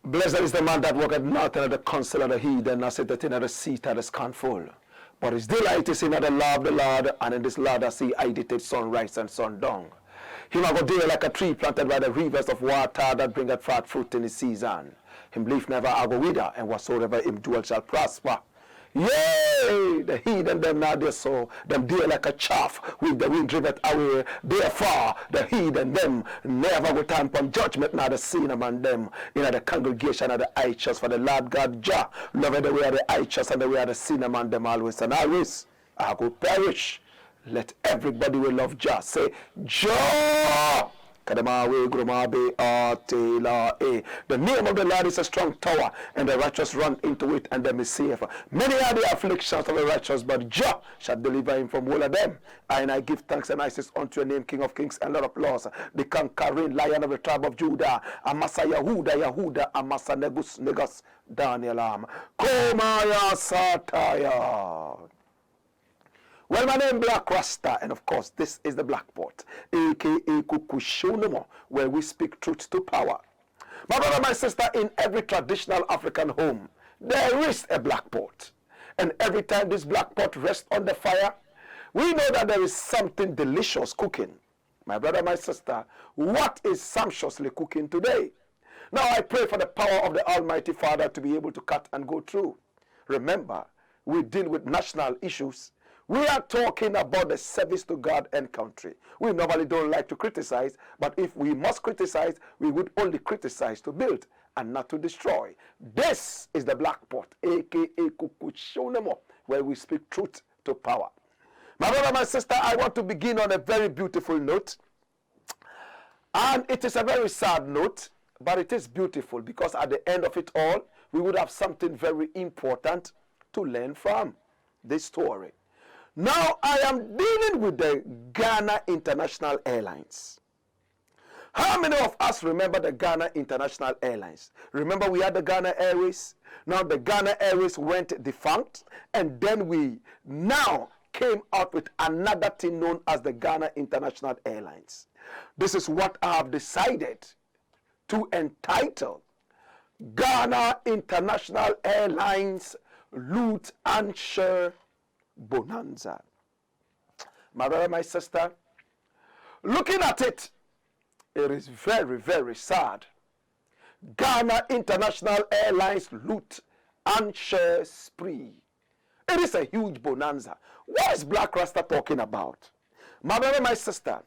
Blessed is the man that walketh not in the counsel of the heathen, nor sitteth in the seat of the scornful. But his delight is in the law of the Lord, and in this law does he hide sunrise and sundown. Him I go deal like a tree planted by the rivers of water that bringeth forth fruit in his season. Him leaf never I go wither, and whatsoever him doeth shall prosper. Yea, the heathen them now they sow, them dear like a chaff, with the wind driveth away. Therefore, the heathen them never will time upon judgment, now the sin among them, in the congregation of the righteous. For the Lord God Jah loveth the way of the righteous, and the way of the sin among them always and always. I go perish. Let everybody will love Jah say, Jah! The name of the Lord is a strong tower, and the righteous run into it, and them is safe. Many are the afflictions of the righteous, but Jah shall deliver him from all of them. And I give thanks and I say unto your name, King of kings and Lord of lords, the conquering Lion of the tribe of Judah, Amasa Yahuda, Amasa Negus, Daniel Am. Komaya Sataya. Well, my name is Blakk Rasta, and of course, this is the Black Pot, aka Kukushonomo, where we speak truth to power. My brother, my sister, in every traditional African home, there is a black pot. And every time this black pot rests on the fire, we know that there is something delicious cooking. My brother, my sister, what is sumptuously cooking today? Now I pray for the power of the Almighty Father to be able to cut and go through. Remember, we deal with national issues. We are talking about the service to God and country. We normally don't like to criticize, but if we must criticize, we would only criticize to build and not to destroy. This is the Black Pot, aka Kukushonemo, where we speak truth to power. My brother, my sister, I want to begin on a very beautiful note. And it is a very sad note, but it is beautiful because at the end of it all, we would have something very important to learn from this story. Now I am dealing with the Ghana International Airlines. How many of us remember the Ghana International Airlines? Remember we had the Ghana Airways. Now the Ghana Airways went defunct, and then we now came out with another thing known as the Ghana International Airlines. This is what I have decided to entitle Ghana International Airlines Loot and Share Bonanza. My brother, my sister, looking at it, it is very, very sad. Ghana International Airlines loot and share spree. It is a huge bonanza. What is Blakk Rasta talking about? My brother, my sister,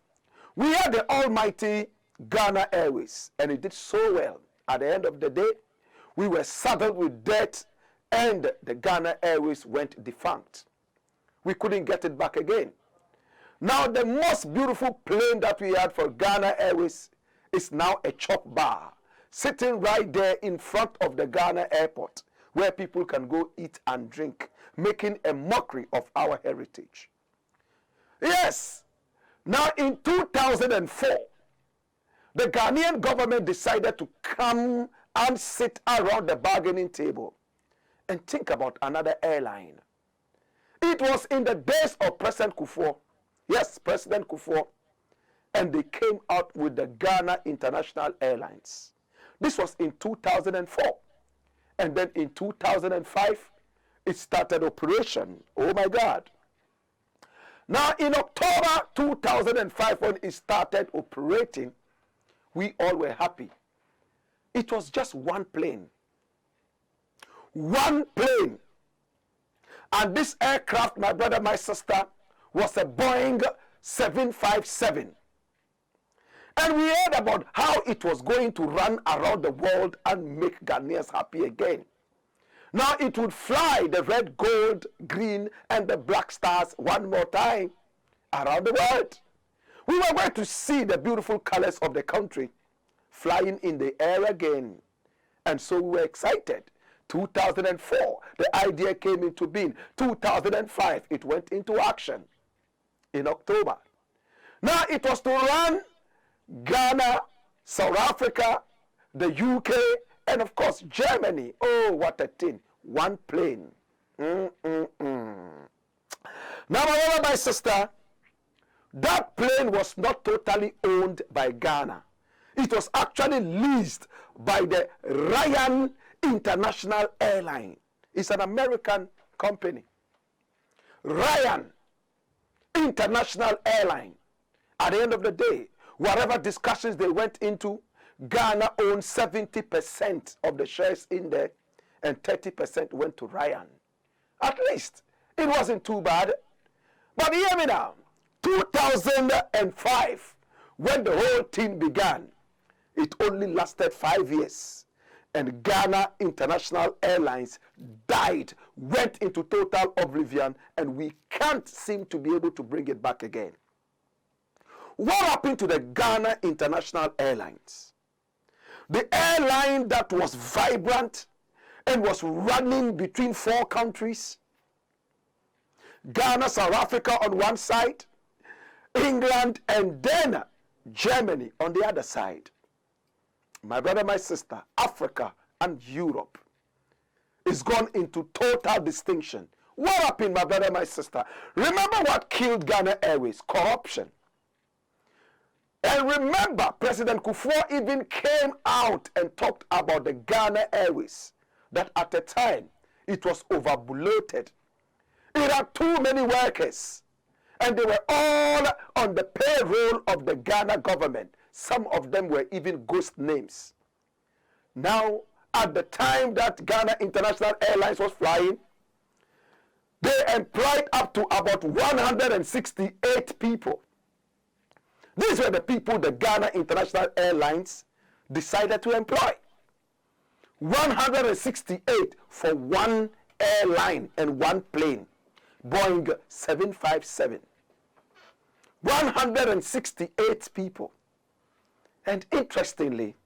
we had the almighty Ghana Airways, and it did so well. At the end of the day, we were saddled with debt, and the Ghana Airways went defunct. We couldn't get it back again. Now the most beautiful plane that we had for Ghana Airways is now a chop bar, sitting right there in front of the Ghana airport, where people can go eat and drink, making a mockery of our heritage. Yes, now in 2004, the Ghanaian government decided to come and sit around the bargaining table and think about another airline. It was in the days of President Kufuor. Yes, President Kufuor. And they came out with the Ghana International Airlines. This was in 2004. And then in 2005, it started operation. Oh my God. Now in October 2005, when it started operating, we all were happy. It was just one plane. One plane. And this aircraft, my brother, my sister, was a Boeing 757. And we heard about how it was going to run around the world and make Ghanaians happy again. Now it would fly the red, gold, green, and the black stars one more time around the world. We were going to see the beautiful colors of the country flying in the air again. And so we were excited. 2004, the idea came into being. 2005, it went into action in October. Now it was to run Ghana, South Africa, the UK, and of course Germany. Oh, what a thing. One plane. Now, my brother, my sister, that plane was not totally owned by Ghana. It was actually leased by the Ryan International Airline. It's an American company. Ryan International Airline. At the end of the day, whatever discussions they went into, Ghana owned 70% of the shares in there, and 30% went to Ryan. At least, it wasn't too bad. But hear me now. 2005, when the whole thing began, it only lasted 5 years. And Ghana International Airlines died, went into total oblivion, and we can't seem to be able to bring it back again. What happened to the Ghana International Airlines? The airline that was vibrant and was running between 4 countries, Ghana, South Africa on one side, England, and then Germany on the other side. My brother, my sister, Africa and Europe is gone into total distinction. What happened, my brother, my sister? Remember what killed Ghana Airways? Corruption. And remember, President Kufuor even came out and talked about the Ghana Airways, that at the time it was overbloated. It had too many workers, and they were all on the payroll of the Ghana government. Some of them were even ghost names. Now, at the time that Ghana International Airlines was flying, they employed up to about 168 people. These were the people the Ghana International Airlines decided to employ. 168 for one airline and one plane, Boeing 757. 168 people. And interestingly,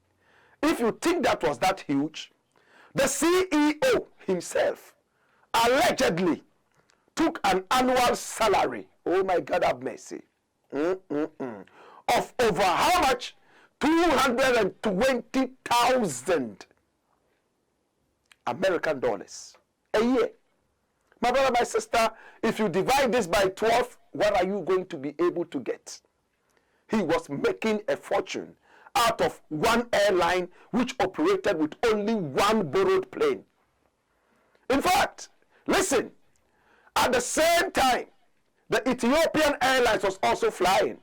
if you think that was that huge, the CEO himself allegedly took an annual salary, oh my God have mercy, of over how much? 220,000 American dollars a year. My brother, my sister, if you divide this by 12, what are you going to be able to get? He was making a fortune out of one airline which operated with only one borrowed plane. In fact, listen, at the same time, the Ethiopian Airlines was also flying.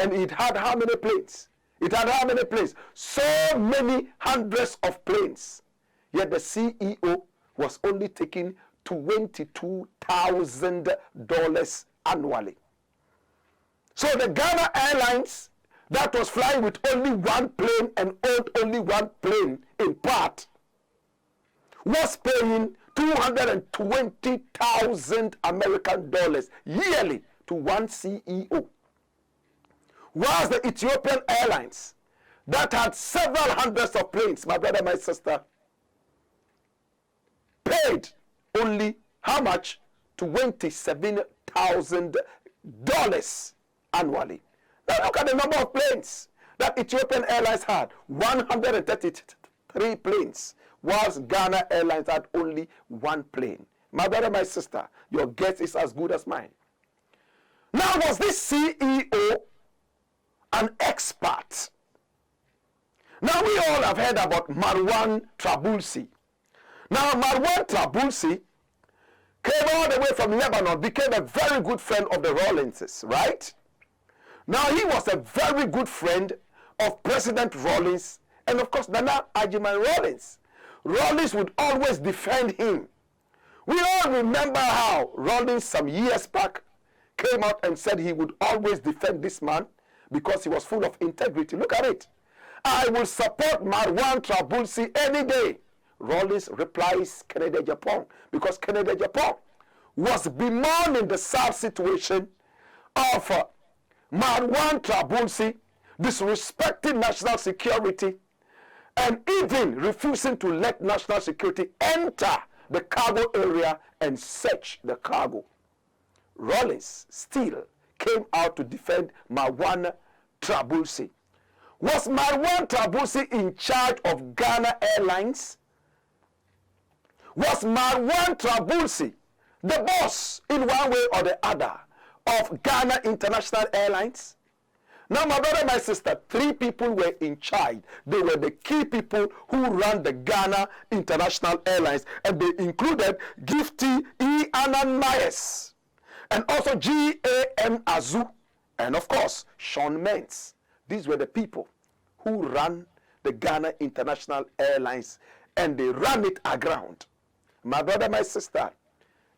And it had how many planes? It had how many planes? So many hundreds of planes. Yet the CEO was only taking $22,000 annually. So the Ghana Airlines that was flying with only one plane and owned only one plane in part was paying 220,000 American dollars yearly to one CEO. Whilst the Ethiopian Airlines that had several hundreds of planes, my brother, my sister, paid only how much? $27,000 annually. Now look at the number of planes that Ethiopian Airlines had. 133 planes, whilst Ghana Airlines had only one plane. My brother, my sister, your guess is as good as mine. Now, was this CEO an expert? Now, we all have heard about Marwan Trabulsi. Now, Marwan Trabulsi came all the way from Lebanon, became a very good friend of the Rawlinses, right? Now, he was a very good friend of President Rawlings and, of course, Nana Ajiman Rawlings. Rawlings would always defend him We all remember how Rawlings some years back came out and said he would always defend this man because he was full of integrity. Look at it. I will support Marwan Trabulsi any day. Rawlings replies Canada, Japan, because Canada, Japan was bemoaning the sad situation of Marwan Trabulsi, disrespecting national security, and even refusing to let national security enter the cargo area and search the cargo. Rawlings still came out to defend Marwan Trabulsi. Was Marwan Trabulsi in charge of Ghana Airlines? Was Marwan Trabulsi the boss in one way or the other of Ghana International Airlines? Now, my brother, my sister, 3 people were in charge. They were the key people who ran the Ghana International Airlines, and they included Gifty E. Ananias, and also G.A.M. Azu, and of course, Sean Mantey'S. These were the people who ran the Ghana International Airlines, and they ran it aground. My brother, my sister,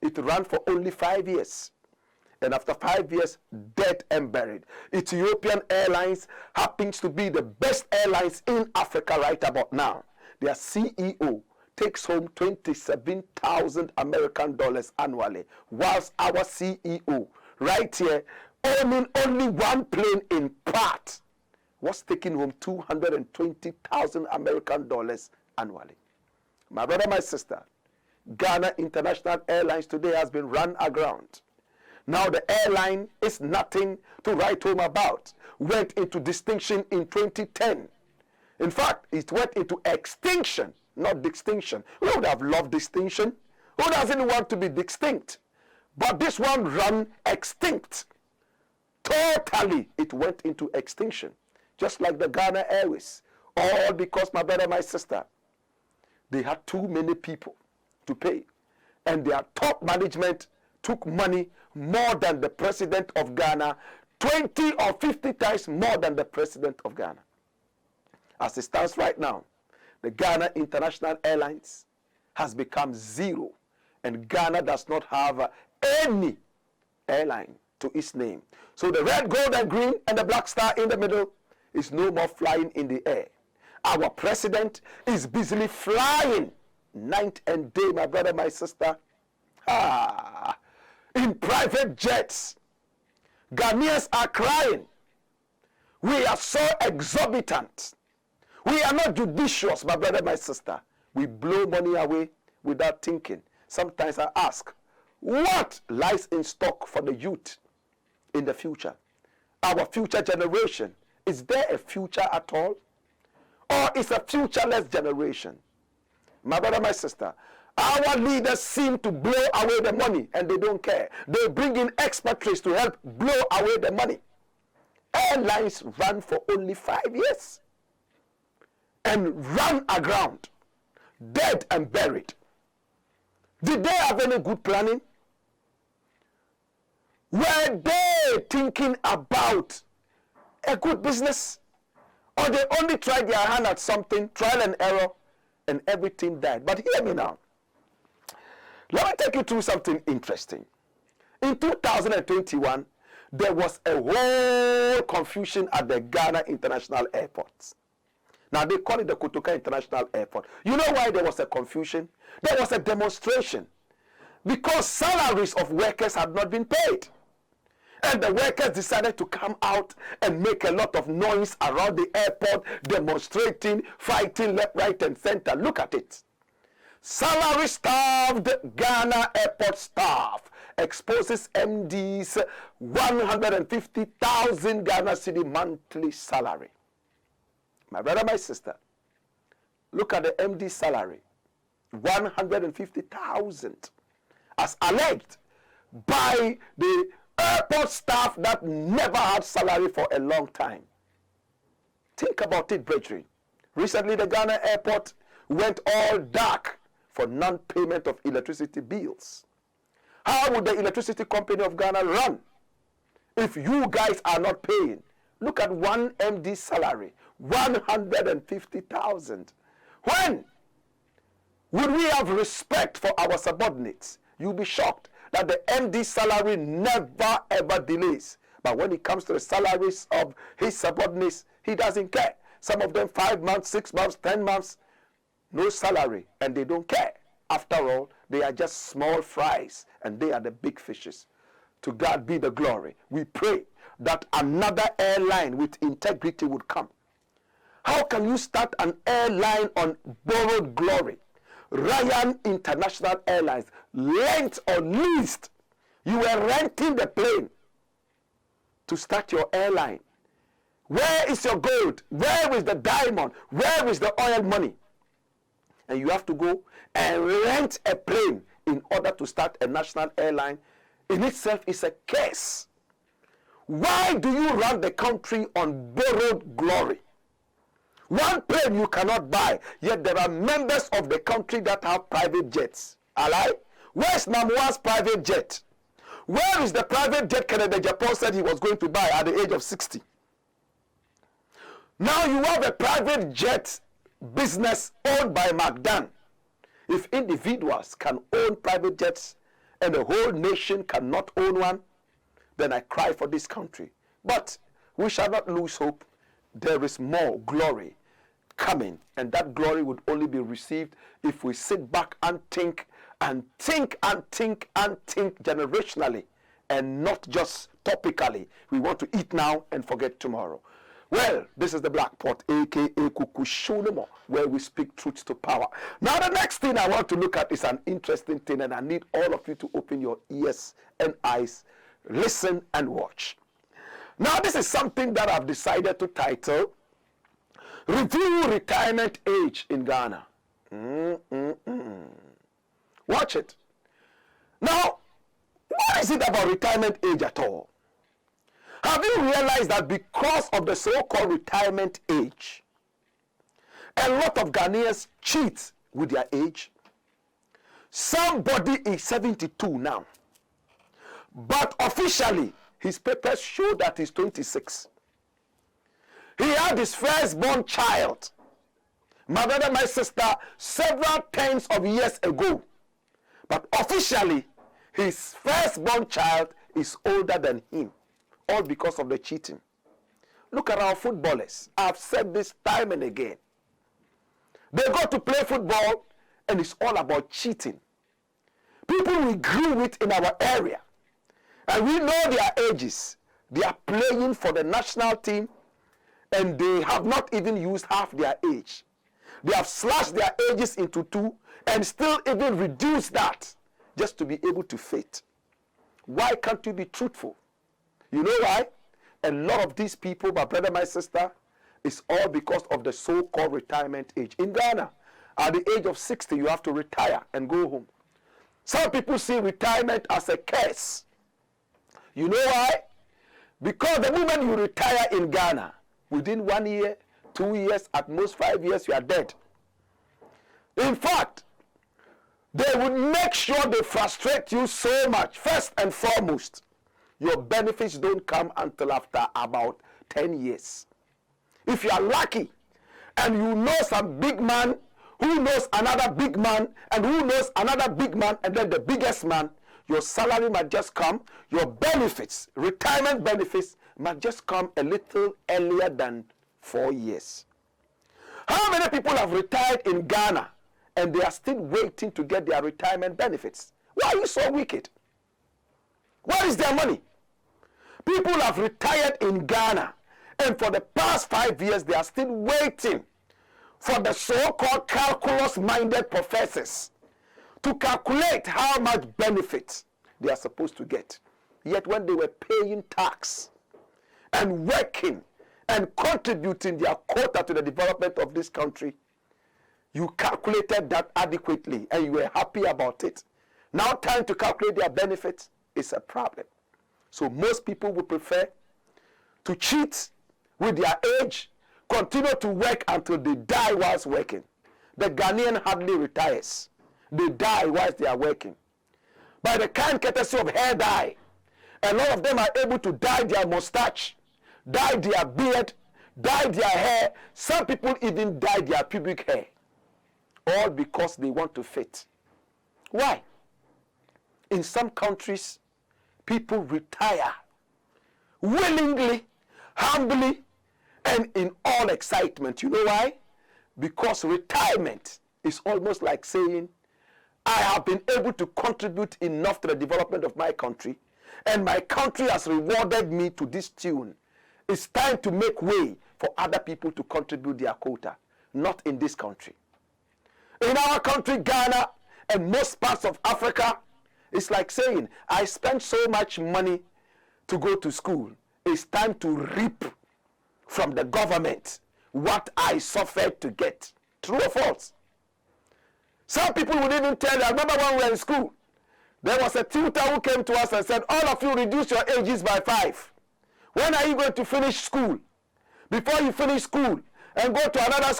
it ran for only 5 years. And after 5 years, dead and buried. Ethiopian Airlines happens to be the best airlines in Africa right about now. Their CEO takes home 27,000 American dollars annually, whilst our CEO right here, owning only one plane in part, was taking home 220,000 American dollars annually. My brother, my sister, Ghana International Airlines today has been run aground. Now the airline is nothing to write home about. Went into distinction in 2010. In fact, it went into extinction, not distinction. We would have loved distinction. Who doesn't want to be distinct? But this one ran extinct. Totally, it went into extinction. Just like the Ghana Airways. All because, my brother, my sister, they had too many people to pay. And their top management took money more than the president of Ghana, 20 or 50 times more than the president of Ghana. As it stands right now, the Ghana International Airlines has become zero, and Ghana does not have any airline to its name. So the red, gold, and green, and the black star in the middle is no more flying in the air. Our president is busily flying night and day, my brother, my sister. In private jets. Ghanaians are crying. We are so exorbitant. We are not judicious, my brother, my sister. We blow money away without thinking. Sometimes I ask, what lies in stock for the youth in the future? Our future generation. Is there a future at all? Or is a futureless generation? My brother, my sister, our leaders seem to blow away the money, and they don't care. They bring in expatriates to help blow away the money. Airlines ran for only 5 years and ran aground, dead and buried. Did they have any good planning? Were they thinking about a good business? Or they only tried their hand at something, trial and error, and everything died? But hear me now. Let me take you through something interesting. In 2021, there was a whole confusion at the Ghana International Airport. Now, they call it the Kotoka International Airport. You know why there was a confusion? There was a demonstration. Because salaries of workers had not been paid. And the workers decided to come out and make a lot of noise around the airport, demonstrating, fighting left, right, and center. Look at it. Salary-starved Ghana airport staff exposes MD's 150,000 Ghana cedi monthly salary. My brother, my sister, look at the MD's salary, 150,000, as alleged by the airport staff that never had salary for a long time. Think about it, brethren. Recently, the Ghana airport went all dark for non-payment of electricity bills. How would the electricity company of Ghana run if you guys are not paying? Look at one MD salary, 150,000. When Would we have respect for our subordinates? You'll be shocked that the MD's salary never ever delays. But when it comes to the salaries of his subordinates, he doesn't care. Some of them 5 months, 6 months, 10 months, no salary, and they don't care. After all, they are just small fries, and they are the big fishes. To God be the glory. We pray that another airline with integrity would come. How can you start an airline on borrowed glory? Ryan International Airlines, lent or leased. You were renting the plane to start your airline. Where is your gold? Where is the diamond? Where is the oil money? And you have to go and rent a plane in order to start a national airline. In itself is a curse. Why do you run the country on borrowed glory? One plane you cannot buy, yet there are members of the country that have private jets. Alright? Where's Namua's private jet? Where is the private jet Kennedy Japan said he was going to buy at the age of 60? Now you have a private jet business owned by McDan. If individuals can own private jets and the whole nation cannot own one, then I cry for this country. But we shall not lose hope. There is more glory coming, and that glory would only be received if we sit back and think and think and think and think generationally and not just topically. We want to eat now and forget tomorrow. Well, this is the Black Pot, aka Kukushunemo, where we speak truth to power. Now the next thing I want to look at is an interesting thing, and I need all of you to open your ears and eyes, listen and watch. Now this is something that I've decided to title, Review Retirement Age in Ghana. Watch it. Now, what is it about retirement age at all? Have you realized that because of the so-called retirement age, a lot of Ghanaians cheat with their age? Somebody is 72 now, but officially his papers show that he's 26. He had his firstborn child, my brother, my sister, several tens of years ago. But officially, his firstborn child is older than him, all because of the cheating. Look at our footballers. I've said this time and again. They go to play football, and it's all about cheating. People we grew with in our area, and we know their ages. They are playing for the national team, and they have not even used half their age. They have slashed their ages into 2 and still even reduced that just to be able to fit. Why can't you be truthful? You know why? A lot of these people, my brother, my sister, is all because of the so-called retirement age. In Ghana, at the age of 60, you have to retire and go home. Some people see retirement as a curse. You know why? Because the moment you retire in Ghana, within 1 year, 2 years, at most 5 years, you are dead. In fact, they would make sure they frustrate you so much. First and foremost, your benefits don't come until after about 10 years. If you are lucky and you know some big man who knows another big man and who knows another big man and then the biggest man, your salary might just come, your benefits, retirement benefits, might just come a little earlier than 4 years. How many people have retired in Ghana and they are still waiting to get their retirement benefits? Why are you so wicked? Where is their money? People have retired in Ghana, and for the past 5 years they are still waiting for the so-called calculus-minded professors to calculate how much benefit they are supposed to get. Yet when they were paying tax and working and contributing their quota to the development of this country, you calculated that adequately and you were happy about it. Now time to calculate their benefits is a problem. So most people would prefer to cheat with their age, continue to work until they die whilst working. The Ghanaian hardly retires. They die whilst they are working. By the kind courtesy of hair dye, a lot of them are able to dye their mustache, dye their beard, dye their hair. Some people even dye their pubic hair. all because they want to fit. Why? In some countries, people retire willingly, humbly, and in all excitement. You know why? Because retirement is almost like saying, I have been able to contribute enough to the development of my country, and my country has rewarded me to this tune. It's time to make way for other people to contribute their quota. Not in this country. In our country, Ghana, and most parts of Africa, it's like saying, I spent so much money to go to school. It's time to reap from the government what I suffered to get. True or false? Some people would even tell you, I remember when we were in school, there was a tutor who came to us and said, all of you reduce your ages by 5. When are you going to finish school? Before you finish school and go to another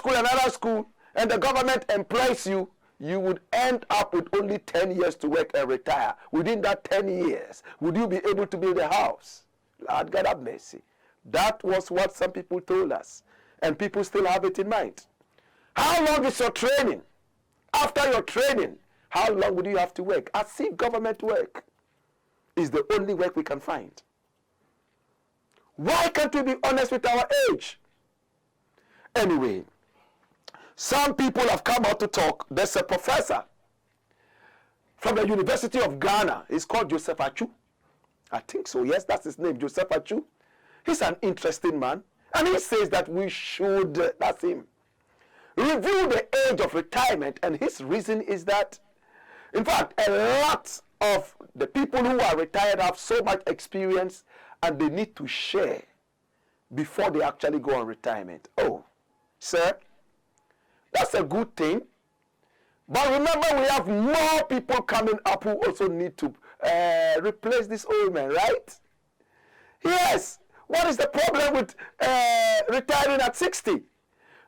school, and the government employs you, you would end up with only 10 years to work and retire. Within that 10 years, would you be able to build a house? Lord God have mercy. That was what some people told us. And people still have it in mind. How long is your training? After your training, how long would you have to work? As if government work is the only work we can find. Why can't we be honest with our age? Anyway, some people have come out to talk. There's a professor from the University of Ghana. He's called Joseph Achu. I think so. Yes, that's his name, Joseph Achu. He's an interesting man. And he says that we should, that's him, review the age of retirement. And his reason is that, in fact, a lot of the people who are retired have so much experience and they need to share before they actually go on retirement. Oh, sir, that's a good thing. But remember, we have more people coming up who also need to replace this old man, right? Yes. What is the problem with retiring at 60?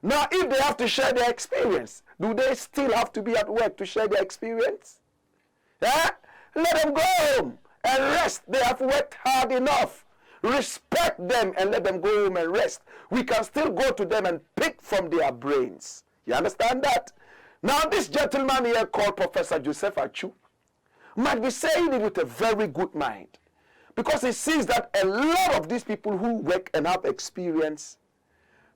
Now, if they have to share their experience, do they still have to be at work to share their experience? Yeah? Let them go home and rest. They have worked hard enough. Respect them and let them go home and rest. We can still go to them and pick from their brains. You understand that? Now, this gentleman here called Professor Joseph Achu might be saying it with a very good mind, because he sees that a lot of these people who work and have experience,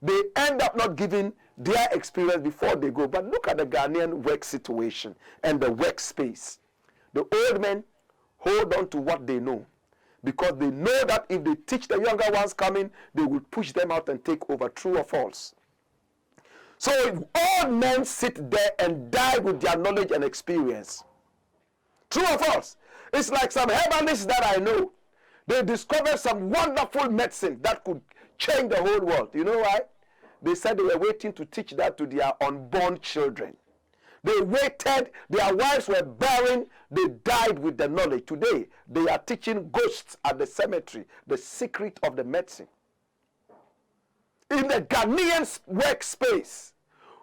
they end up not giving their experience before they go. But look at the Ghanaian work situation and the workspace. The old men hold on to what they know, because they know that if they teach the younger ones coming, they will push them out and take over. True or false? So old men sit there and die with their knowledge and experience. True or false? It's like some herbalists that I know. They discovered some wonderful medicine that could change the whole world. You know why? They said they were waiting to teach that to their unborn children. They waited, their wives were barren, they died with the knowledge. Today, they are teaching ghosts at the cemetery the secret of the medicine. In the Ghanaian workspace,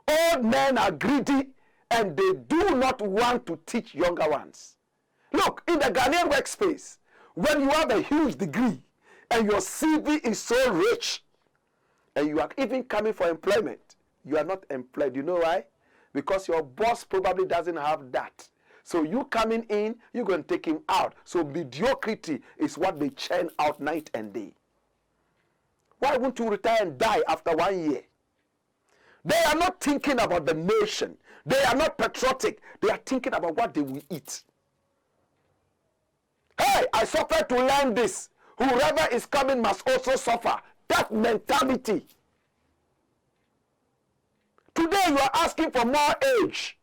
old men are greedy and they do not want to teach younger ones. Look, in the Ghanaian workspace, when you have a huge degree and your CV is so rich and you are even coming for employment, you are not employed. You know why? Because your boss probably doesn't have that. So you coming in, you're going to take him out. So mediocrity is what they churn out night and day. Why won't you retire and die after 1 year? They are not thinking about the nation. They are not patriotic. They are thinking about what they will eat. Hey, I suffered to learn this. Whoever is coming must also suffer. That mentality. Today you are asking for more age.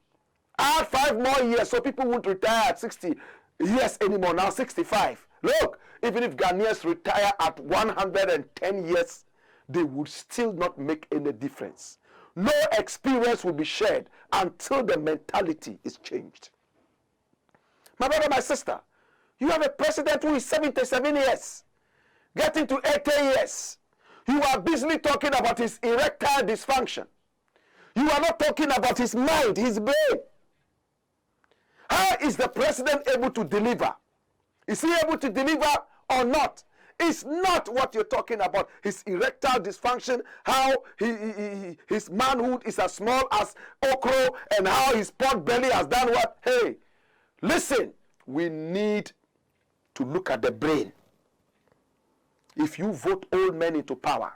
Add 5 more years so people won't retire at 60 years anymore. Now 65. Look, even if Ghanaians retire at 110 years, they would still not make any difference. No experience will be shared until the mentality is changed. My brother, my sister, you have a president who is 77 years, getting to 80 years. You are busily talking about his erectile dysfunction. You are not talking about his mind, his brain. How is the president able to deliver? Is he able to deliver or not? It's not what you're talking about. His erectile dysfunction, how his manhood is as small as okra, and how his pot belly has done what? Hey, listen, we need to look at the brain. If you vote old men into power,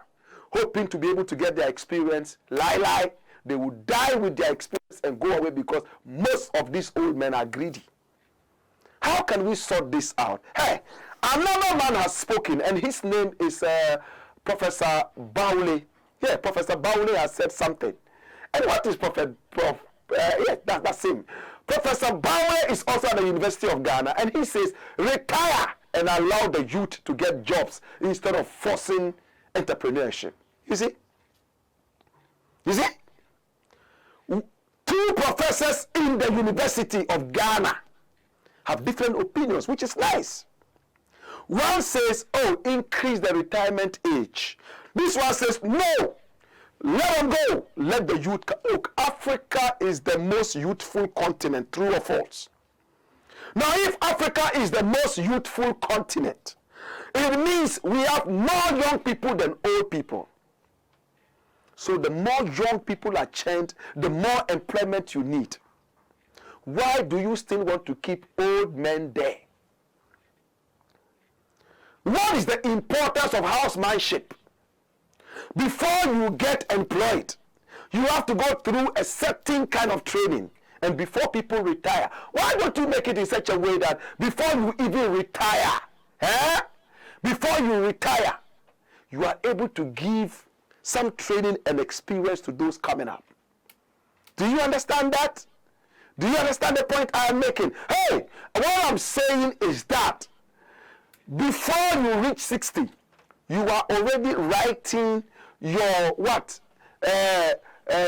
hoping to be able to get their experience, lie, they will die with their experience and go away because most of these old men are greedy. How can we sort this out? Hey, another man has spoken, and his name is Professor Baule. Yeah, Professor Baule has said something. And what is that's him. Professor Baule is also at the University of Ghana, and he says, retire and allow the youth to get jobs instead of forcing entrepreneurship. You see? You see? Two professors in the University of Ghana have different opinions, which is nice. One says, oh, increase the retirement age. This one says, no, let them go. Let the youth go. Look, Africa is the most youthful continent, true or false? Now, if Africa is the most youthful continent, it means we have more young people than old people. So the more young people are trained, the more employment you need. Why do you still want to keep old men there? What is the importance of housemanship? Before you get employed, you have to go through a certain kind of training. And before people retire, why don't you make it in such a way that before you even retire, before you retire, you are able to give some training and experience to those coming up? Do you understand that? Do you understand the point I am making? Hey, what I'm saying is that before you reach 60, you are already writing your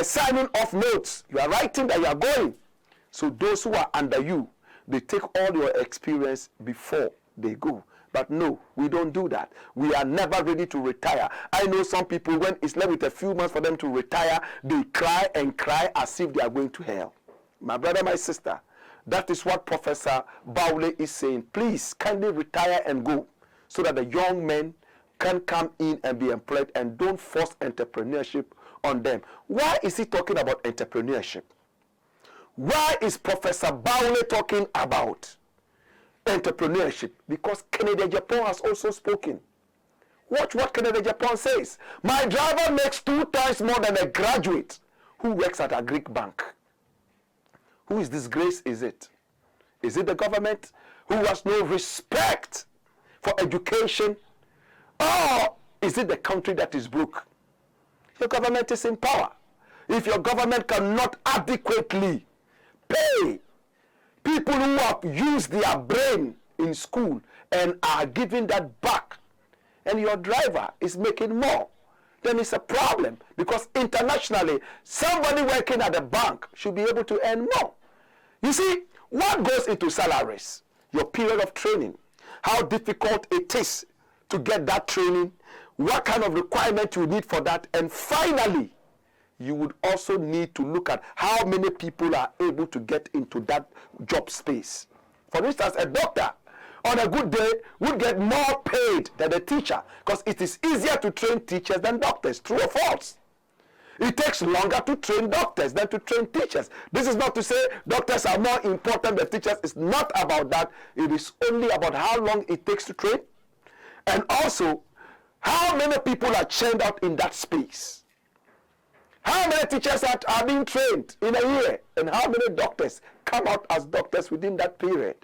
signing off notes. You are writing that you are going. So those who are under you, they take all your experience before they go. But no, we don't do that. We are never ready to retire. I know some people, when it's left with a few months for them to retire, they cry and cry as if they are going to hell. My brother, my sister, that is what Professor Baule is saying. Please, kindly retire and go so that the young men can come in and be employed, and don't force entrepreneurship on them. Why is he talking about entrepreneurship? Why is Professor Baule talking about entrepreneurship? Because Kennedy Japan has also spoken. Watch what Kennedy Japan says. My driver makes 2 times more than a graduate who works at a Greek bank. Whose disgrace is it? Is it the government who has no respect for education? Or is it the country that is broke? Your government is in power. If your government cannot adequately pay people who have used their brain in school and are giving that back, and your driver is making more, then it's a problem. Because internationally, somebody working at a bank should be able to earn more. You see, what goes into salaries? Your period of training, how difficult it is to get that training, what kind of requirement you need for that, and finally, you would also need to look at how many people are able to get into that job space. For instance, a doctor on a good day would get more paid than a teacher, because it is easier to train teachers than doctors. True or false? It takes longer to train doctors than to train teachers. This is not to say doctors are more important than teachers. It's not about that. It is only about how long it takes to train, and also how many people are churned out in that space. How many teachers are being trained in a year, and how many doctors come out as doctors within that period?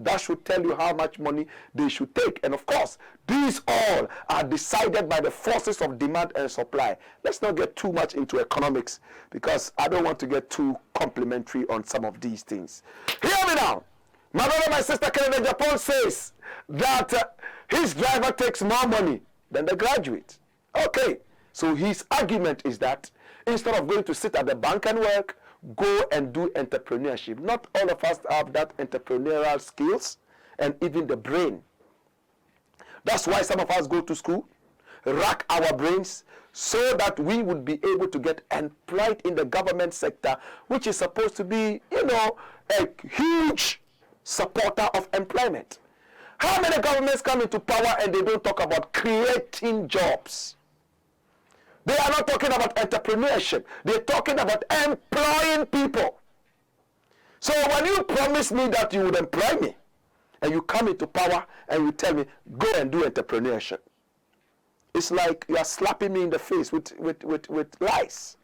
That should tell you how much money they should take. And of course, these all are decided by the forces of demand and supply. Let's not get too much into economics, because I don't want to get too complimentary on some of these things. Hear me now. My brother, my sister, Kennedy Japan says that his driver takes more money than the graduate. Okay, so his argument is that instead of going to sit at the bank and work, go and do entrepreneurship. Not all of us have that entrepreneurial skills and even the brain. That's why some of us go to school, rack our brains, so that we would be able to get employed in the government sector, which is supposed to be, a huge supporter of employment. How many governments come into power and they don't talk about creating jobs? They are not talking about entrepreneurship. They're talking about employing people. So when you promise me that you would employ me, and you come into power and you tell me, go and do entrepreneurship, it's like you are slapping me in the face with lies.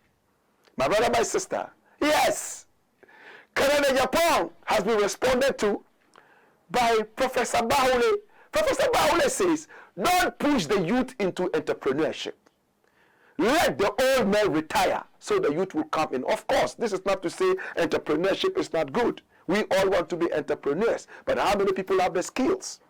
My brother, my sister, yes, Canada, Japan has been responded to by Professor Bahule. Professor Bahule says, don't push the youth into entrepreneurship. Let the old men retire so the youth will come in. Of course, this is not to say entrepreneurship is not good. We all want to be entrepreneurs, but how many people have the skills?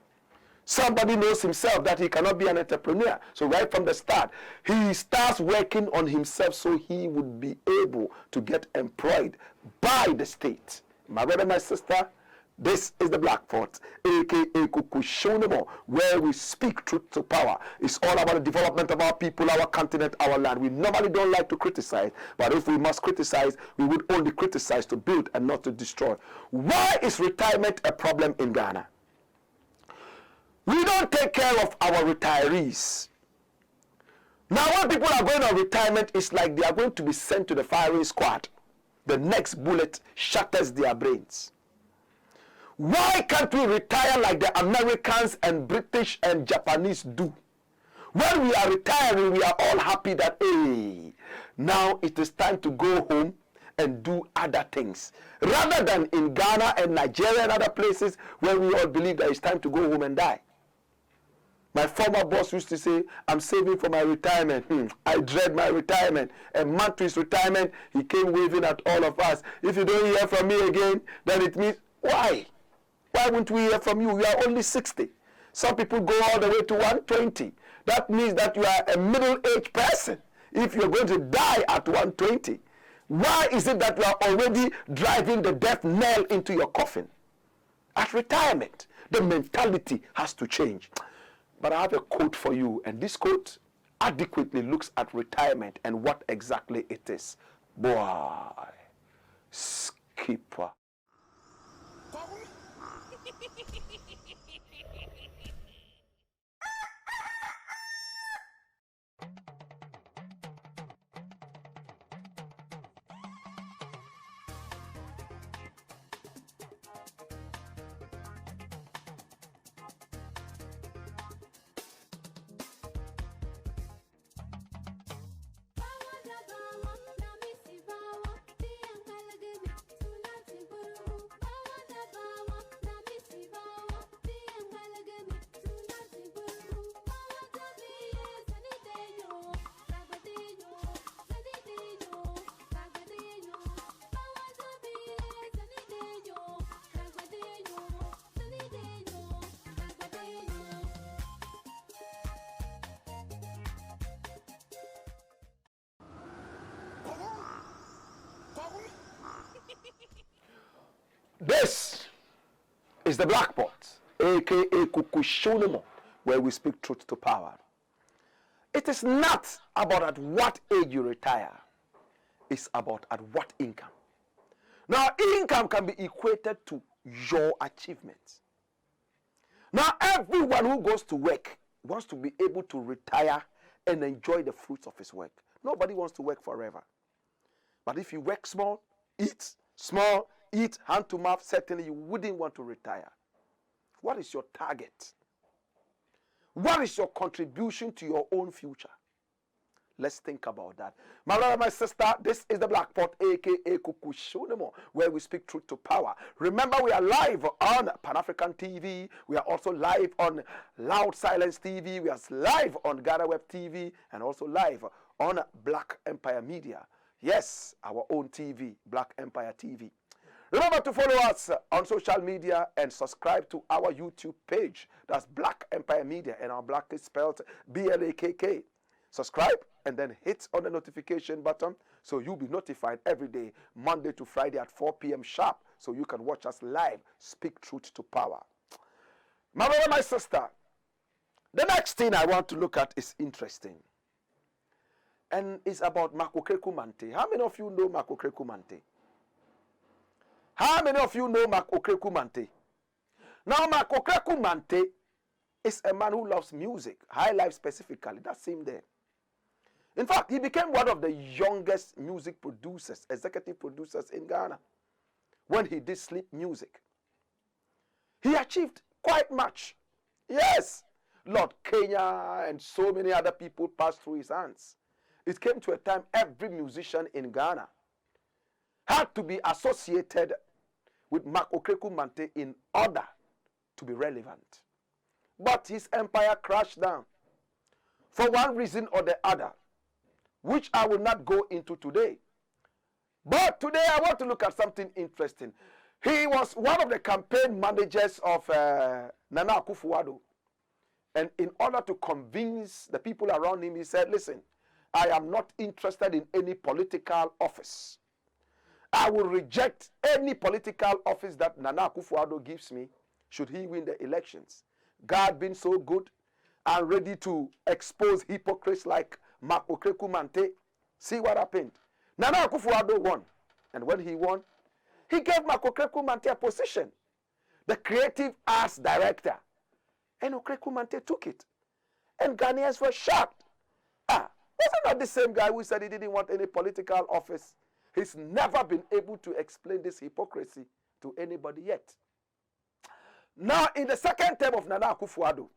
Somebody knows himself that he cannot be an entrepreneur. So right from the start, he starts working on himself so he would be able to get employed by the state. My brother, my sister, this is the Blakk Pot, aka Kukushonemo, where we speak truth to power. It's all about the development of our people, our continent, our land. We normally don't like to criticize, but if we must criticize, we would only criticize to build and not to destroy. Why is retirement a problem in Ghana? We don't take care of our retirees. Now when people are going on retirement, it's like they are going to be sent to the firing squad. The next bullet shatters their brains. Why can't we retire like the Americans and British and Japanese do? When we are retiring, we are all happy that, hey, now it is time to go home and do other things. Rather than in Ghana and Nigeria and other places where we all believe that it's time to go home and die. My former boss used to say, I'm saving for my retirement. I dread my retirement. A month to his retirement, he came waving at all of us. If you don't hear from me again, then it means, why? Why won't we hear from you? We are only 60. Some people go all the way to 120. That means that you are a middle-aged person if you're going to die at 120. Why is it that you are already driving the death nail into your coffin? At retirement, the mentality has to change. But I have a quote for you, and this quote adequately looks at retirement and what exactly it is. Boy, skipper. This is the Blakk Pot, aka Kukushonemo, where we speak truth to power. It is not about at what age you retire. It's about at what income. Now, income can be equated to your achievements. Now, everyone who goes to work wants to be able to retire and enjoy the fruits of his work. Nobody wants to work forever. But if you work small, eat small, eat hand to mouth, certainly you wouldn't want to retire. What is your target? What is your contribution to your own future? Let's think about that. My brother, my sister, this is the Blakk Pot, aka Kukushonemo, where we speak truth to power. Remember, we are live on Pan-African TV. We are also live on Loud Silence TV. We are live on Ghana Web TV and also live on Black Empire Media. Yes, our own TV, Black Empire TV. Remember to follow us on social media and subscribe to our YouTube page. That's Black Empire Media, and our Black is spelled B-L-A-K-K. Subscribe and then hit on the notification button so you'll be notified every day, Monday to Friday at 4 p.m. sharp, so you can watch us live, speak truth to power. My brother, my sister, the next thing I want to look at is interesting. And it's about Okraku Mantey. How many of you know Okraku Mantey? How many of you know Okraku Mantey? Now, Okraku Mantey is a man who loves music, high life specifically. That's him there. In fact, he became one of the youngest music producers, executive producers in Ghana when he did sleep music. He achieved quite much. Yes, Lord Kenya and so many other people passed through his hands. It came to a time every musician in Ghana had to be associated with Okraku Mantey in order to be relevant. But his empire crashed down for one reason or the other, which I will not go into today. But today I want to look at something interesting. He was one of the campaign managers of Nana Akufo-Addo. And in order to convince the people around him, he said, listen, I am not interested in any political office. I will reject any political office that Nana Akufo-Addo gives me should he win the elections. God being so good and ready to expose hypocrites like Okraku Mantey. See what happened. Nana Akufo-Addo won. And when he won, he gave Okraku Mantey a position, the creative arts director. And Okraku Mantey took it. And Ghanaians were shocked. Was it not the same guy who said he didn't want any political office? He's never been able to explain this hypocrisy to anybody yet. Now, in the second term of Nana Akufo-Addo,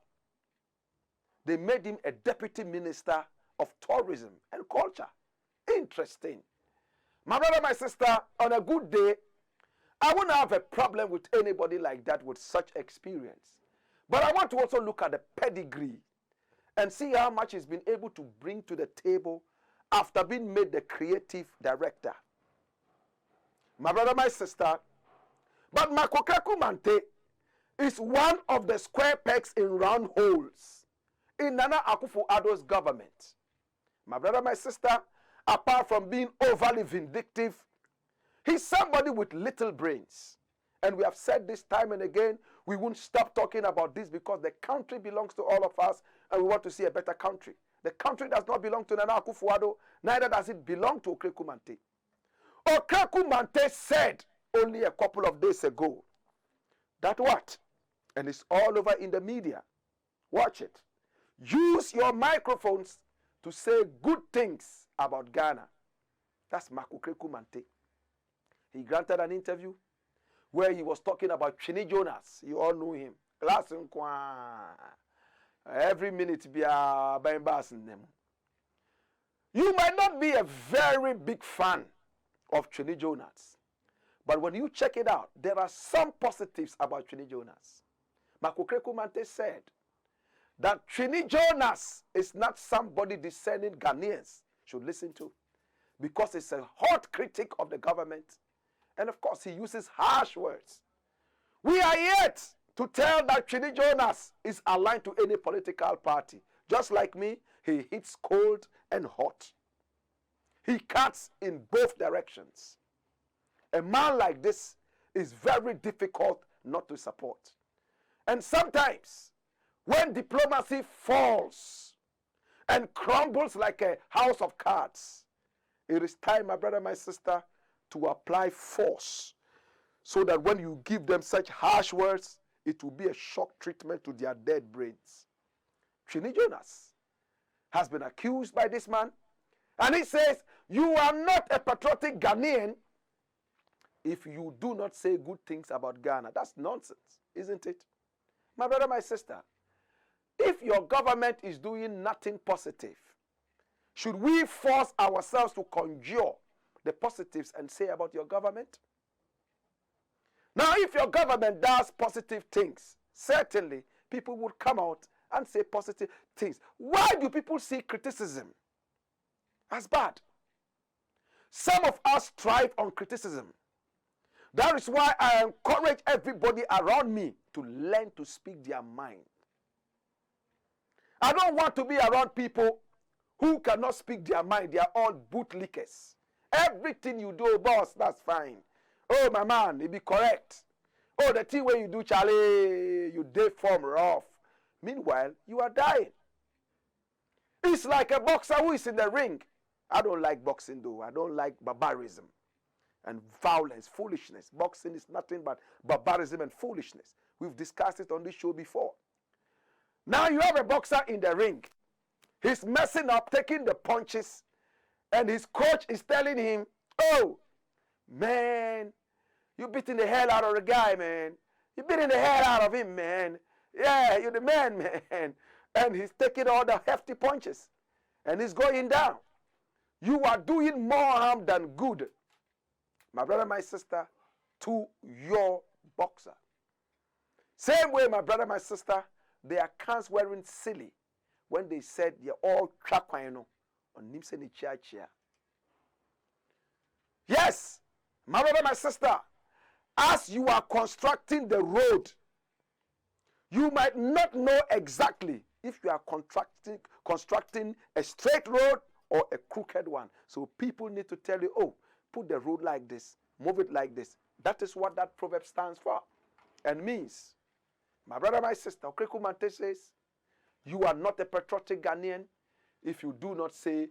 they made him a deputy minister of tourism and culture. Interesting. My brother, my sister, on a good day, I wouldn't have a problem with anybody like that with such experience. But I want to also look at the pedigree and see how much he's been able to bring to the table after being made the creative director. My brother, my sister, but Okraku Mantey is one of the square pegs in round holes in Nana Akufo-Addo's government. My brother, my sister, apart from being overly vindictive, he's somebody with little brains. And we have said this time and again, we won't stop talking about this because the country belongs to all of us and we want to see a better country. The country does not belong to Nana Akufo-Addo, neither does it belong to Okraku Mantey. Okraku Mantey said only a couple of days ago that what? And it's all over in the media. Watch it. Use your microphones to say good things about Ghana. That's Okraku Mantey. He granted an interview where he was talking about Chini Jonas. You all know him. Every minute be a them. You might not be a very big fan of Chini Jonas, but when you check it out, there are some positives about Chini Jonas. Okraku Mantey said that Chini Jonas is not somebody discerning Ghanaians should listen to, because it's a hot critic of the government. And of course, he uses harsh words. We are yet to tell that Chini Jonas is aligned to any political party. Just like me, he hits cold and hot. He cuts in both directions. A man like this is very difficult not to support. And sometimes, when diplomacy falls and crumbles like a house of cards, it is time, my brother, my sister, to apply force so that when you give them such harsh words, it will be a shock treatment to their dead brains. Chini Jonas has been accused by this man, and he says, you are not a patriotic Ghanaian if you do not say good things about Ghana. That's nonsense, isn't it? My brother, my sister, if your government is doing nothing positive, should we force ourselves to conjure the positives and say about your government? Now, if your government does positive things, certainly people would come out and say positive things. Why do people see criticism as bad? Some of us thrive on criticism. That is why I encourage everybody around me to learn to speak their mind. I don't want to be around people who cannot speak their mind. They are all bootlickers. Everything you do, boss, that's fine. Oh, my man, it be correct. Oh, the thing where you do, Charlie, you deform rough. Meanwhile, you are dying. It's like a boxer who is in the ring. I don't like boxing, though. I don't like barbarism and violence, foolishness. Boxing is nothing but barbarism and foolishness. We've discussed it on this show before. Now you have a boxer in the ring. He's messing up, taking the punches, and his coach is telling him, oh, man, you're beating the hell out of the guy, man. You're beating the hell out of him, man. Yeah, you're the man, man. And he's taking all the hefty punches, and he's going down. You are doing more harm than good, my brother, my sister, to your boxer. Same way, my brother, my sister, they are cans wearing silly when they said you're all trakwano on nimse chia. Yes, my brother, my sister, as you are constructing the road, you might not know exactly if you are constructing a straight road or a crooked one. So people need to tell you, oh, put the road like this, move it like this. That is what that proverb stands for and means. My brother, my sister, Okraku Mantey'S says, you are not a patriotic Ghanaian if you do not say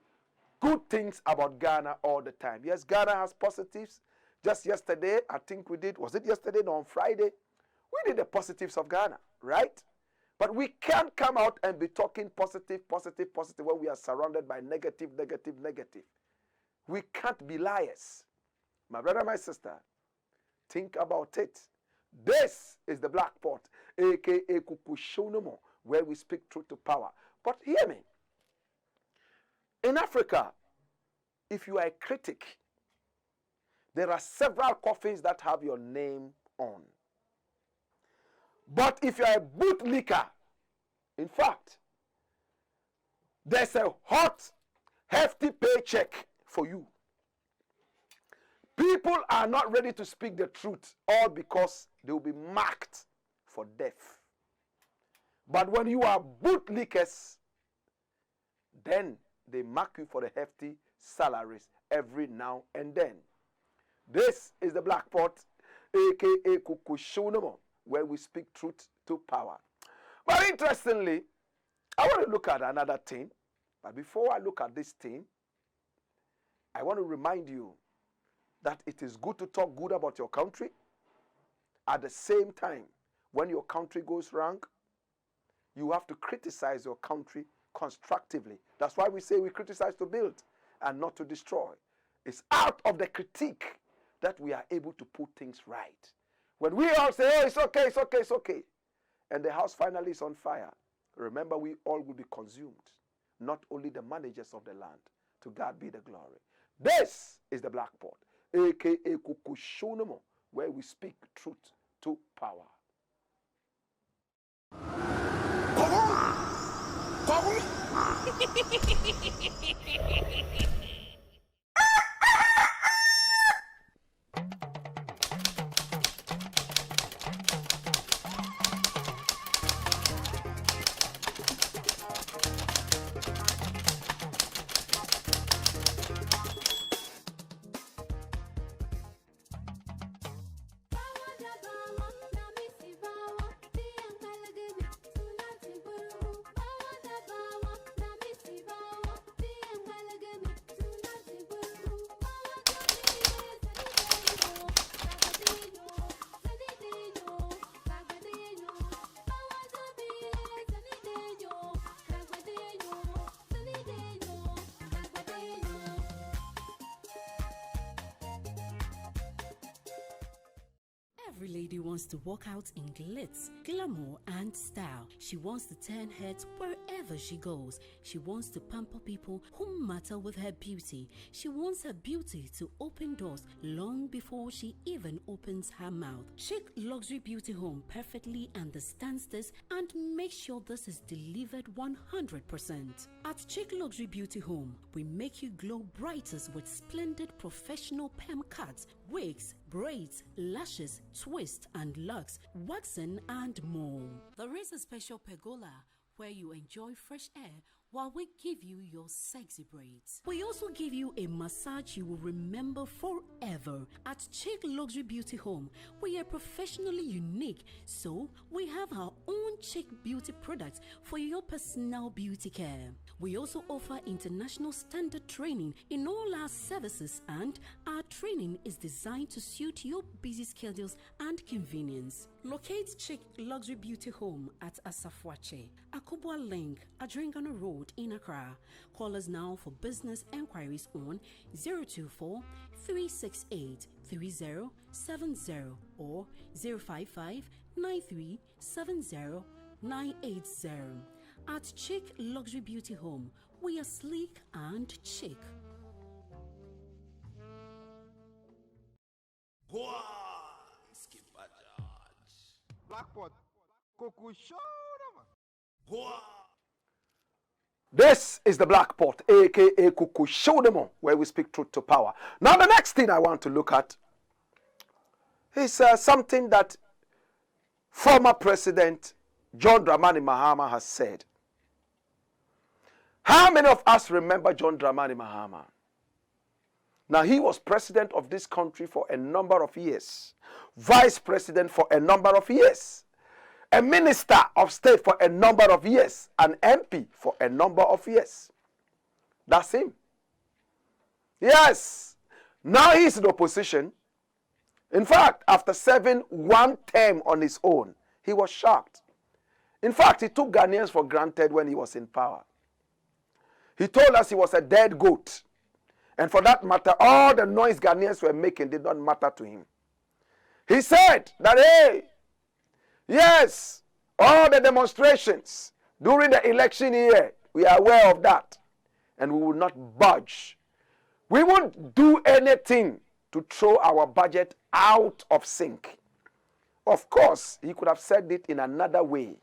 good things about Ghana all the time. Yes, Ghana has positives. Just yesterday, I think we did, was it yesterday? No, on Friday, we did the positives of Ghana, right? But we can't come out and be talking positive, positive, positive when we are surrounded by negative, negative, negative. We can't be liars. My brother, my sister, think about it. This is the Black Pot, aka Kukushonomo, where we speak truth to power. But hear me. In Africa, if you are a critic, there are several coffins that have your name on. But if you are a bootlicker, in fact, there's a hot, hefty paycheck for you. People are not ready to speak the truth, all because they will be marked for death. But when you are bootlickers, then they mark you for the hefty salaries every now and then. This is the Black Pot, aka Kukushonomo, where we speak truth to power. But interestingly, I want to look at another thing. But before I look at this thing, I want to remind you that it is good to talk good about your country. At the same time, when your country goes wrong, you have to criticize your country constructively. That's why we say we criticize to build and not to destroy. It's out of the critique that we are able to put things right. When we all say, oh, it's okay, it's okay, it's okay, and the house finally is on fire, remember we all will be consumed, not only the managers of the land. To God be the glory. This is the Black Pot, aka Kukushonomo, where we speak truth to power. Every lady wants to walk out in glitz, glamour, and style. She wants to turn heads wherever she goes. She wants to pamper people who matter with her beauty. She wants her beauty to open doors long before she even opens her mouth. Chic Luxury Beauty Home perfectly understands this and makes sure this is delivered 100%. At Chic Luxury Beauty Home, we make you glow brightest with splendid professional perm cuts, wigs, braids, lashes, twists and locks, waxing and more. There is a special pergola where you enjoy fresh air while we give you your sexy braids. We also give you a massage you will remember forever. At Chic Luxury Beauty Home, we are professionally unique, so we have our own Chic beauty products for your personal beauty care. We also offer international standard training in all our services, and our training is designed to suit your busy schedules and convenience. Locate Chic Luxury Beauty Home at Asafwache, Akubwa Link, Adringano Road in Accra. Call us now for business enquiries on 024 368 3070 or 055 9370 980. At Chic Luxury Beauty Home, we are sleek and chic. Go on, Skipper George. Blackpot, Coco Show, Go on. This is the Black Pot, aka Kuku Show, where we speak truth to power. Now, the next thing I want to look at is something that former President John Dramani Mahama has said. How many of us remember John Dramani Mahama? Now, he was president of this country for a number of years, vice president for a number of years, a minister of state for a number of years, an MP for a number of years. That's him. Yes. Now he's in opposition. In fact, after serving one term on his own, he was shocked. In fact, he took Ghanaians for granted when he was in power. He told us he was a dead goat. And for that matter, all the noise Ghanaians were making did not matter to him. He said that, hey, yes, all the demonstrations during the election year, we are aware of that. And we will not budge. We won't do anything to throw our budget out of sync. Of course, he could have said it in another way.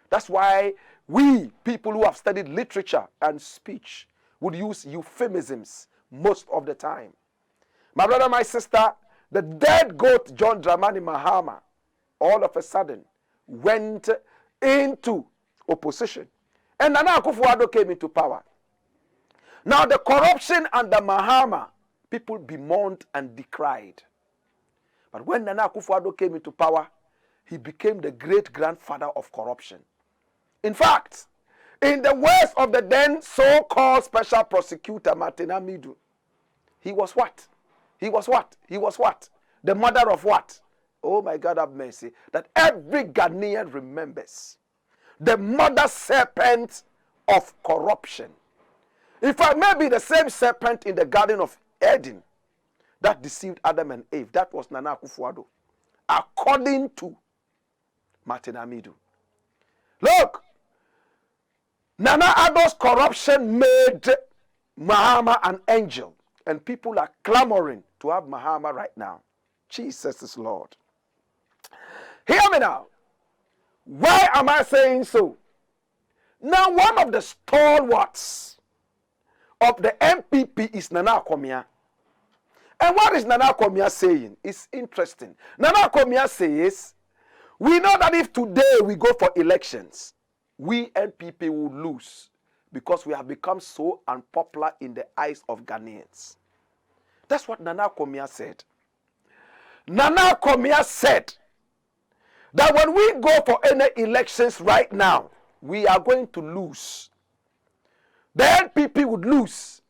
That's why we, people who have studied literature and speech, would use euphemisms most of the time. My brother, my sister, the dead goat John Dramani Mahama all of a sudden went into opposition. And Nana Akufo-Addo came into power. Now the corruption under Mahama, people bemoaned and decried. But when Nana Akufo-Addo came into power, he became the great-grandfather of corruption. In fact, in the words of the then so-called special prosecutor, Mantey'S, he was what? He was what? He was what? The mother of what? Oh my God, have mercy. That every Ghanaian remembers. The mother serpent of corruption. In fact, maybe the same serpent in the Garden of Eden that deceived Adam and Eve. That was Nana Akufo-Addo, according to Mantey'S. Look, Nana Addo's corruption made Mahama an angel. And people are clamoring to have Mahama right now. Jesus is Lord. Hear me now. Why am I saying so? Now, one of the stalwarts of the MPP is Nana Akomia. And what is Nana Akomia saying? It's interesting. Nana Akomia says, we know that if today we go for elections, we NPP will lose because we have become so unpopular in the eyes of Ghanaians. That's what Nana Akomia said. Nana Akomia said that when we go for any elections right now, we are going to lose. The NPP would lose,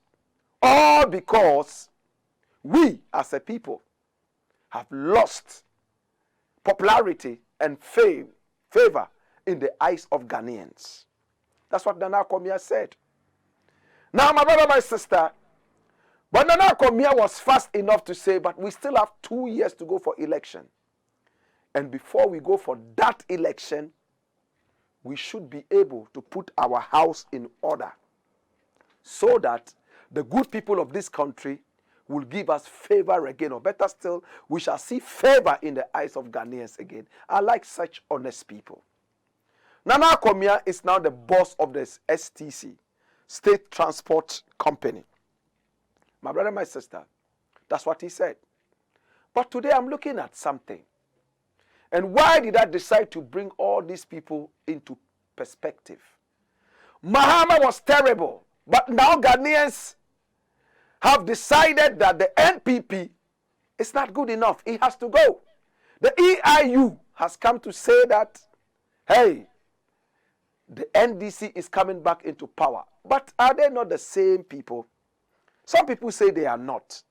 all because we as a people have lost popularity and favor in the eyes of Ghanaians. That's what Nana Akomia said. Now, my brother, my sister, but Nana Akomia was fast enough to say, but we still have 2 years to go for election. And before we go for that election, we should be able to put our house in order so that the good people of this country will give us favor again, or better still, we shall see favor in the eyes of Ghanaians again. I like such honest people. Nana Akomia is now the boss of the STC, State Transport Company. My brother, my sister, that's what he said. But today I'm looking at something. And why did I decide to bring all these people into perspective? Mahama was terrible. But now Ghanaians have decided that the NPP is not good enough. It has to go. The EIU has come to say that, hey, the NDC is coming back into power. But are they not the same people? Some people say they are not.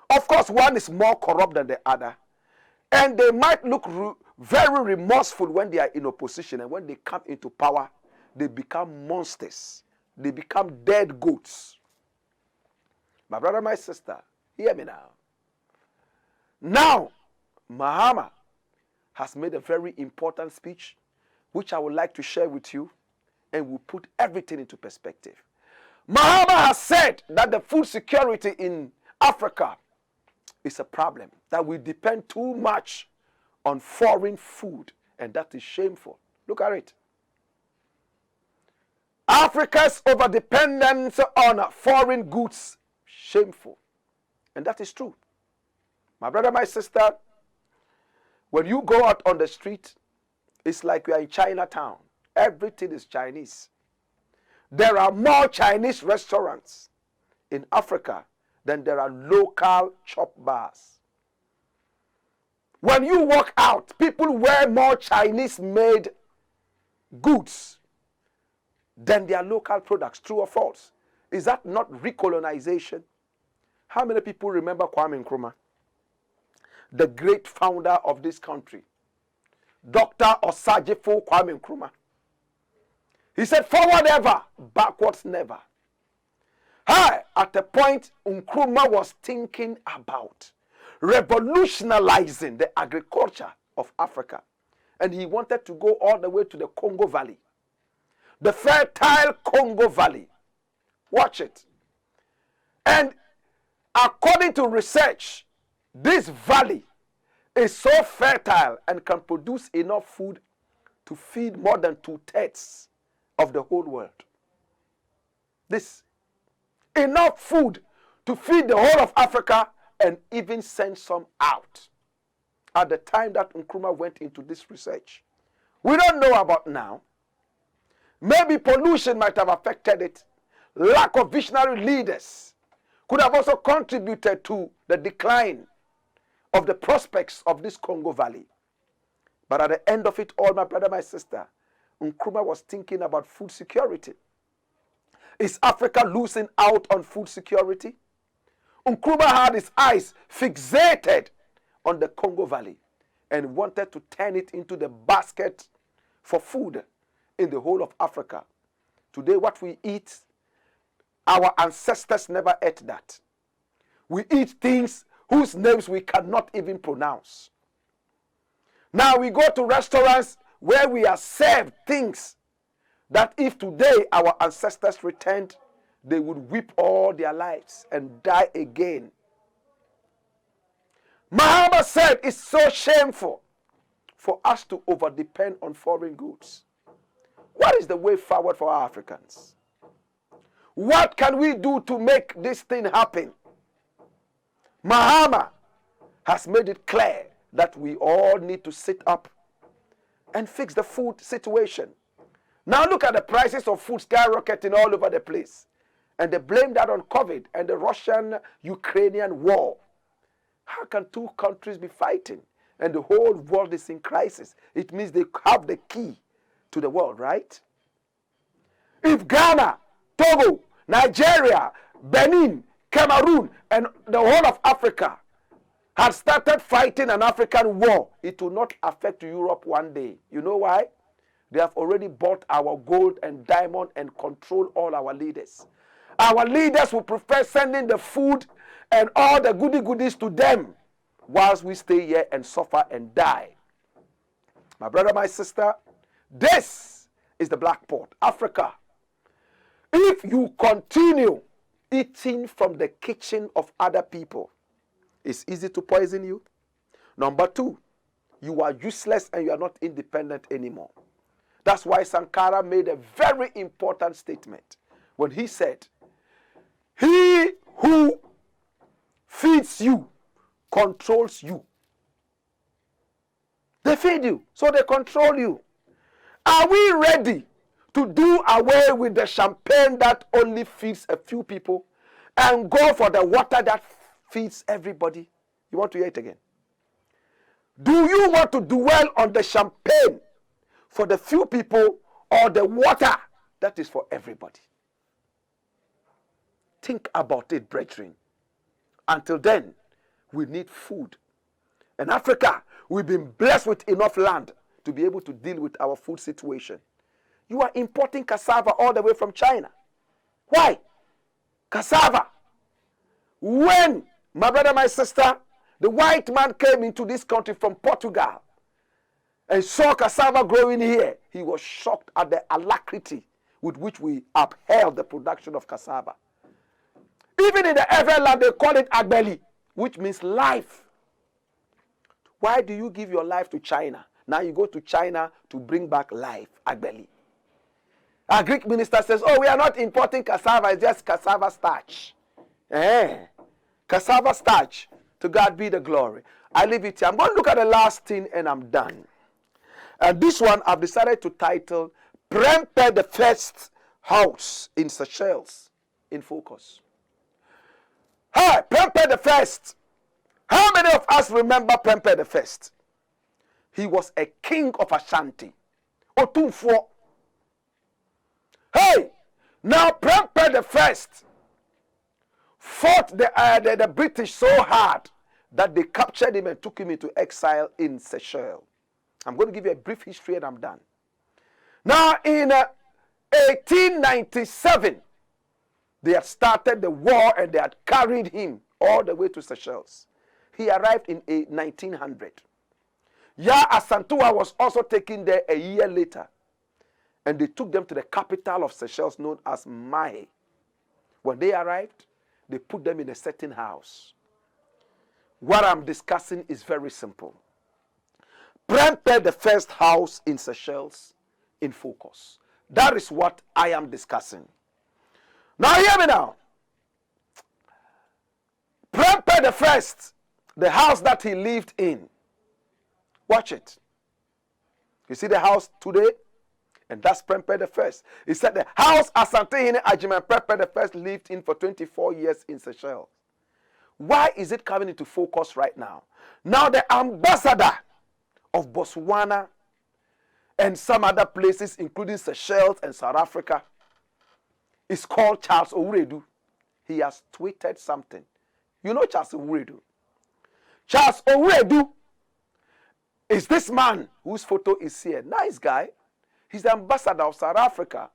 Of course, one is more corrupt than the other. And they might look very remorseful when they are in opposition. And when they come into power, they become monsters. They become dead goats. My brother, my sister, hear me now. Now, Mahama has made a very important speech, which I would like to share with you, and will put everything into perspective. Mahama has said that the food security in Africa is a problem, that we depend too much on foreign food, and that is shameful. Look at it. Africa's overdependence on foreign goods, shameful. And that is true. My brother, my sister, when you go out on the street, it's like you are in Chinatown. Everything is Chinese. There are more Chinese restaurants in Africa than there are local chop bars. When you walk out, people wear more Chinese-made goods than their local products. True or false? Is that not recolonization? How many people remember Kwame Nkrumah, the great founder of this country? Dr. Osagyefo Kwame Nkrumah. He said, forward ever, backwards never. Hi, at the point Nkrumah was thinking about revolutionizing the agriculture of Africa. And he wanted to go all the way to the Congo Valley. The fertile Congo Valley. Watch it. And according to research, this valley is so fertile and can produce enough food to feed more than 2/3 of the whole world. This. Enough food to feed the whole of Africa and even send some out. At the time that Nkrumah went into this research. We don't know about now. Maybe pollution might have affected it. Lack of visionary leaders could have also contributed to the decline of the prospects of this Congo Valley. But at the end of it all, my brother, my sister, Nkrumah was thinking about food security. Is Africa losing out on food security? Nkrumah had his eyes fixated on the Congo Valley and wanted to turn it into the basket for food in the whole of Africa. Today, what we eat, our ancestors never ate that. We eat things whose names we cannot even pronounce. Now we go to restaurants where we are served things that if today our ancestors returned, they would weep all their lives and die again. Mahama said it's so shameful for us to overdepend on foreign goods. What is the way forward for our Africans? What can we do to make this thing happen? Mahama has made it clear that we all need to sit up and fix the food situation. Now look at the prices of food skyrocketing all over the place. And they blame that on COVID and the Russian-Ukrainian war. How can two countries be fighting and the whole world is in crisis? It means they have the key to the world, right? If Ghana, Togo, Nigeria, Benin, Cameroon, and the whole of Africa had started fighting an African war, it will not affect Europe one day. You know why? They have already bought our gold and diamond and control all our leaders. Our leaders will prefer sending the food and all the goodies to them whilst we stay here and suffer and die. My brother, my sister, this is the black pot, Africa. If you continue eating from the kitchen of other people, it's easy to poison you. Number two, you are useless and you are not independent anymore. That's why Sankara made a very important statement when he said, he who feeds you controls you. They feed you, so they control you. Are we ready to do away with the champagne that only feeds a few people and go for the water that feeds everybody? You want to hear it again? Do you want to dwell on the champagne for the few people or the water that is for everybody? Think about it, brethren. Until then, we need food. In Africa, we've been blessed with enough land to be able to deal with our food situation. You are importing cassava all the way from China. Why? Cassava. When, my brother, my sister, the white man came into this country from Portugal and saw cassava growing here, he was shocked at the alacrity with which we upheld the production of cassava. Even in the Everland, they call it agbeli, which means life. Why do you give your life to China? Now you go to China to bring back life, agbeli. Our Greek minister says, oh, we are not importing cassava, it's just cassava starch. Cassava starch. To God be the glory. I leave it here. I'm going to look at the last thing and I'm done. And this one I've decided to title PREMPEH, the First House in Seychelles in Focus. Hey, PREMPEH the First. How many of us remember PREMPEH the First? He was a king of Ashanti. Otumfuo. Hey, now PREMPEH the First fought the British so hard that they captured him and took him into exile in Seychelles. I'm going to give you a brief history and I'm done. Now in 1897, they had started the war and they had carried him all the way to Seychelles. He arrived in 1900. Ya Asantua was also taken there a year later. And they took them to the capital of Seychelles known as Mantey'S. When they arrived, they put them in a certain house. What I'm discussing is very simple. PREMPEH, the first house in Seychelles in Focus. That is what I am discussing. Now hear me now. PREMPEH the first, the house that he lived in. Watch it. You see the house today? And that's PREMPEH the first. He said the house Asante Ajiman PREMPEH the first lived in for 24 years in Seychelles. Why is it coming into focus right now? Now the ambassador of Botswana and some other places, including Seychelles and South Africa, is called Charles Owuredu. He has tweeted something. You know Charles Owuredu? Charles Owuredu is this man whose photo is here. Nice guy. He's the ambassador of South Africa,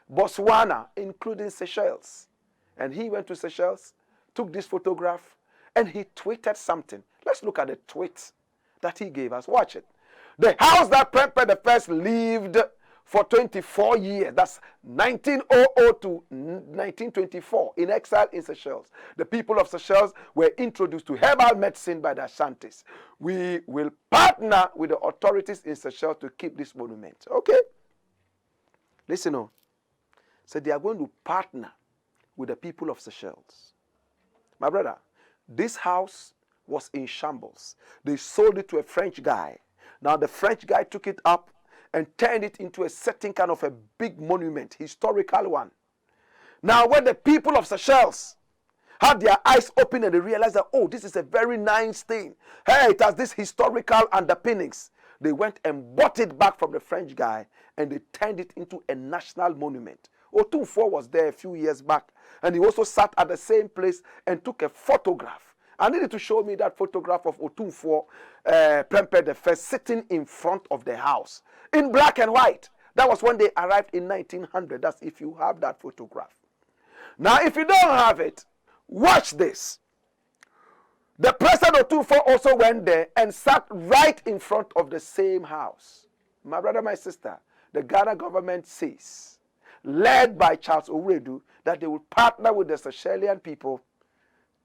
Botswana, including Seychelles. And he went to Seychelles, took this photograph, and he tweeted something. Let's look at the tweet that he gave us. Watch it. The house that PREMPEH the first lived for 24 years, that's 1900 to 1924, in exile in Seychelles. The people of Seychelles were introduced to herbal medicine by the Ashantis. We will partner with the authorities in Seychelles to keep this monument. Okay? Listen on. So they are going to partner with the people of Seychelles. My brother, this house was in shambles. They sold it to a French guy. Now the French guy took it up and turned it into a certain kind of a big monument, historical one. Now when the people of Seychelles had their eyes open and they realized that, oh, this is a very nice thing. Hey, it has this historical underpinnings. They went and bought it back from the French guy and they turned it into a national monument. Otumfuo was there a few years back and he also sat at the same place and took a photograph. I needed to show me that photograph of Otumfuo, PREMPEH the first, sitting in front of the house in black and white. That was when they arrived in 1900. That's if you have that photograph. Now, if you don't have it, watch this. The President Otumfuo also went there and sat right in front of the same house. My brother, my sister, the Ghana government says, led by Charles Owuredu, that they will partner with the Seychellean people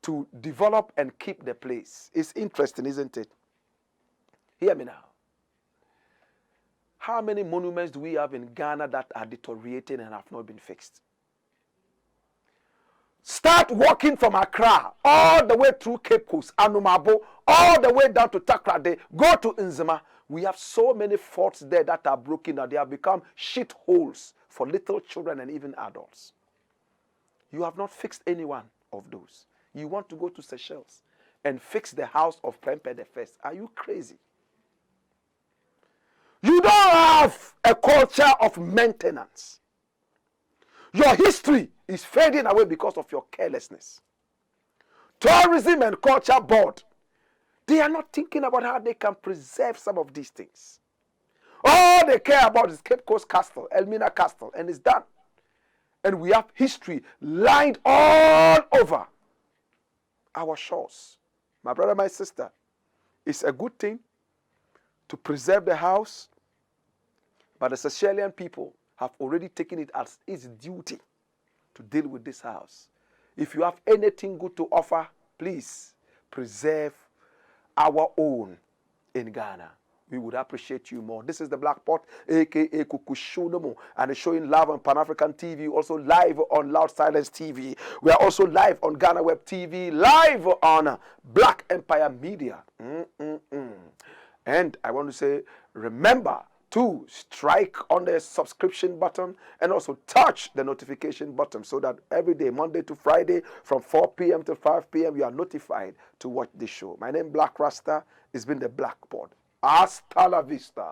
to develop and keep the place. It's interesting, isn't it? Hear me now. How many monuments do we have in Ghana that are deteriorating and have not been fixed? Start walking from Accra all the way through Cape Coast, Anumabo, all the way down to Takrade, go to Nzema. We have so many forts there that are broken now. They have become shit holes for little children and even adults. You have not fixed any one of those. You want to go to Seychelles and fix the house of PREMPEH the first. Are you crazy? You don't have a culture of maintenance. Your history is fading away because of your carelessness. Tourism and Culture Board, they are not thinking about how they can preserve some of these things. All they care about is Cape Coast Castle, Elmina Castle, and it's done. And we have history lined all over our shores. My brother, my sister, it's a good thing to preserve the house, but the Seychellean people have already taken it as its duty to deal with this house. If you have anything good to offer, please preserve our own in Ghana. We would appreciate you more. This is the Black Pot, aka Kukushunomo, and it's showing live on Pan-African TV, also live on Loud Silence TV. We are also live on Ghana Web TV, live on Black Empire Media. And I want to say, remember to strike on the subscription button and also touch the notification button so that every day, Monday to Friday, from 4 p.m. to 5 p.m., you are notified to watch this show. My name is Blakk Rasta. It's been the Black Pod. Hasta la vista.